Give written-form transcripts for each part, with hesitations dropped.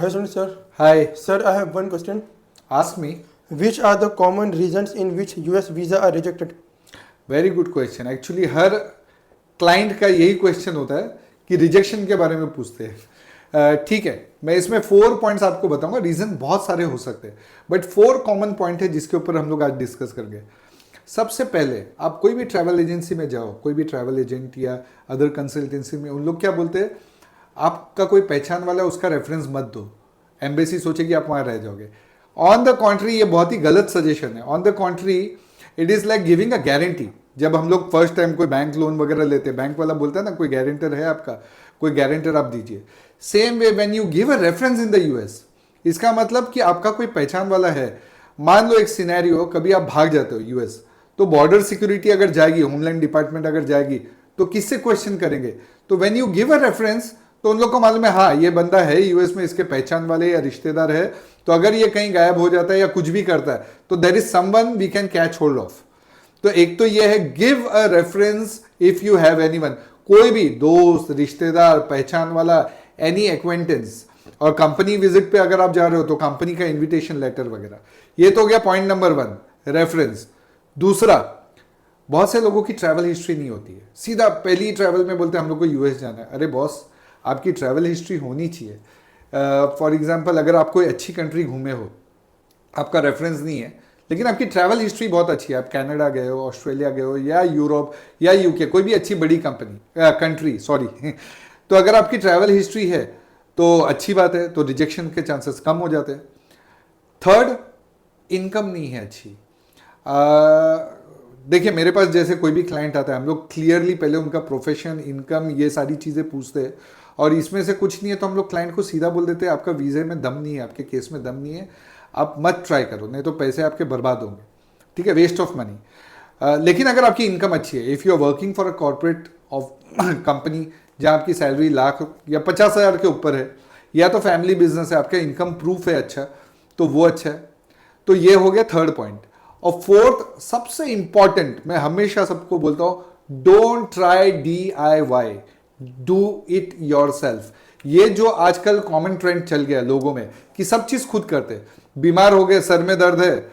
Hi, sir. Hi, Sir, I have one question. ask me. Which are the common reasons in which US visa are rejected? Very good question. Actually her client का यही question होता है कि rejection के बारे में पूछते हैं. ठीक है, मैं इसमें 4 पॉइंट्स आपको बताऊंगा. रीजन बहुत सारे हो सकते हैं, बट 4 कॉमन पॉइंट है जिसके ऊपर हम लोग आज डिस्कस करेंगे. सबसे पहले आप कोई भी ट्रैवल एजेंसी में जाओ, कोई भी ट्रैवल एजेंट या अदर कंसल्टेंसी में, उन लोग क्या बोलते हैं, आपका कोई पहचान वाला है उसका रेफरेंस मत दो, एम्बेसी सोचेगी आप वहां रह जाओगे. ऑन द कॉन्ट्री ये बहुत ही गलत सजेशन है. On the contrary it is like giving a guarantee. जब हम लोग फर्स्ट टाइम कोई बैंक लोन वगैरह लेते हैं, बैंक वाला बोलता है ना कोई गारंटर है आपका, कोई गारंटर आप दीजिए. Same way when you give a reference in the US, इसका मतलब कि आपका कोई पहचान वाला है. मान लो एक सिनेरियो, कभी आप भाग जाते हो यूएस, तो बॉर्डर सिक्योरिटी अगर जाएगी, होमलैंड डिपार्टमेंट अगर जाएगी, तो किससे क्वेश्चन करेंगे. तो when you give a reference, तो उन लोग को मालूम है हाँ ये बंदा है यूएस में, इसके पहचान वाले या रिश्तेदार है, तो अगर ये कहीं गायब हो जाता है या कुछ भी करता है, तो there is someone we can catch hold of. तो एक तो ये है, give a reference if you have anyone. कोई भी दोस्त, रिश्तेदार, पहचान वाला, एनी एक्वेंटेंस. और कंपनी विजिट पे अगर आप जा रहे हो तो कंपनी का इन्विटेशन लेटर वगैरह. ये तो हो गया पॉइंट नंबर 1, रेफरेंस. दूसरा, बहुत से लोगों की ट्रैवल हिस्ट्री नहीं होती है. सीधा पहली ट्रैवल में बोलते हैं हम लोग को यूएस जाना है. अरे बॉस, आपकी ट्रैवल हिस्ट्री होनी चाहिए. फॉर एग्जाम्पल, अगर आप कोई अच्छी कंट्री घूमे हो, आपका रेफरेंस नहीं है, लेकिन आपकी ट्रैवल हिस्ट्री बहुत अच्छी है, आप कनाडा गए हो, ऑस्ट्रेलिया गए हो, या यूरोप या यूके, कोई भी अच्छी बड़ी कंट्री सॉरी तो अगर आपकी ट्रैवल हिस्ट्री है तो अच्छी बात है, तो रिजेक्शन के चांसेस कम हो जाते हैं. थर्ड, इनकम नहीं है अच्छी. देखिए, मेरे पास जैसे कोई भी क्लाइंट आता है, हम लोग क्लियरली पहले उनका प्रोफेशन, इनकम, ये सारी चीज़ें पूछते हैं. और इसमें से कुछ नहीं है तो हम लोग क्लाइंट को सीधा बोल देते हैं आपका वीज़े में दम नहीं है, आपके केस में दम नहीं है, आप मत ट्राई करो, नहीं तो पैसे आपके बर्बाद होंगे. ठीक है, वेस्ट ऑफ मनी. लेकिन अगर आपकी इनकम अच्छी है, if you are working for a corporate of company जहाँ आपकी सैलरी लाख या 50,000 के ऊपर है, या तो फैमिली बिजनेस है, आपका इनकम प्रूफ है अच्छा, तो वो अच्छा है. तो ये हो गया थर्ड पॉइंट. और फोर्थ, सबसे इंपॉर्टेंट, मैं हमेशा सबको बोलता हूं, don't try DIY, do it yourself. ये जो आजकल कॉमन ट्रेंड चल गया लोगों में कि सब चीज खुद करते. बीमार हो गए, सर में दर्द है,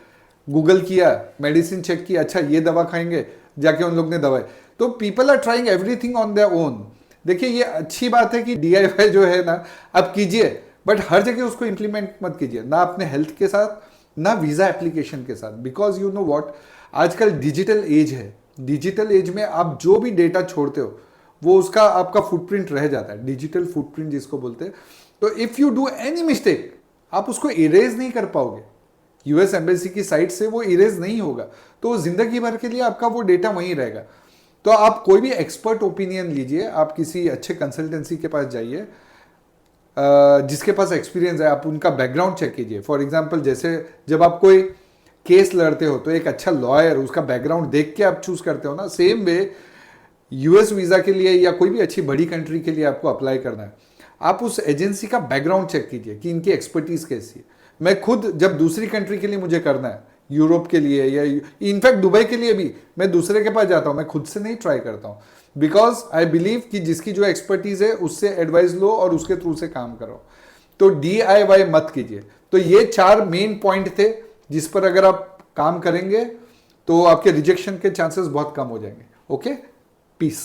गूगल किया, मेडिसिन चेक किया, अच्छा ये दवा खाएंगे, जाके उन लोग ने दवाई. तो people are trying everything on their own. देखिए, ये अच्छी बात है कि DIY जो है ना आप कीजिए, बट हर जगह उसको इंप्लीमेंट मत कीजिए, ना अपने हेल्थ के साथ, ना वीजा एप्लीकेशन के साथ. बिकॉज यू नो व्हाट, आजकल डिजिटल एज है. डिजिटल एज में आप जो भी डेटा छोड़ते हो वो उसका आपका फुटप्रिंट रह जाता है, डिजिटल फुटप्रिंट जिसको बोलते हैं. तो if you do any mistake, आप उसको इरेज नहीं कर पाओगे. यूएस एम्बेसी की साइट से वो इरेज नहीं होगा, तो जिंदगी भर के लिए आपका वो डेटा वहीं रहेगा. तो आप कोई भी एक्सपर्ट ओपिनियन लीजिए, आप किसी अच्छे कंसल्टेंसी के पास जाइए जिसके पास एक्सपीरियंस है, आप उनका बैकग्राउंड चेक कीजिए. फॉर एग्जांपल, जैसे जब आप कोई केस लड़ते हो तो एक अच्छा लॉयर, उसका बैकग्राउंड देख के आप चूज करते हो ना. सेम वे यूएस वीजा के लिए या कोई भी अच्छी बड़ी कंट्री के लिए आपको अप्लाई करना है, आप उस एजेंसी का बैकग्राउंड चेक कीजिए कि इनकी एक्सपर्टीज कैसी है. मैं खुद जब दूसरी कंट्री के लिए मुझे करना है, यूरोप के लिए या इनफैक्ट दुबई के लिए भी, मैं दूसरे के पास जाता हूं, मैं खुद से नहीं ट्राई करता हूं. बिकॉज आई बिलीव कि जिसकी जो एक्सपर्टीज है उससे एडवाइस लो और उसके थ्रू से काम करो. तो DIY मत कीजिए. तो ये 4 मेन पॉइंट थे जिस पर अगर आप काम करेंगे तो आपके रिजेक्शन के चांसेस बहुत कम हो जाएंगे. Okay, piece.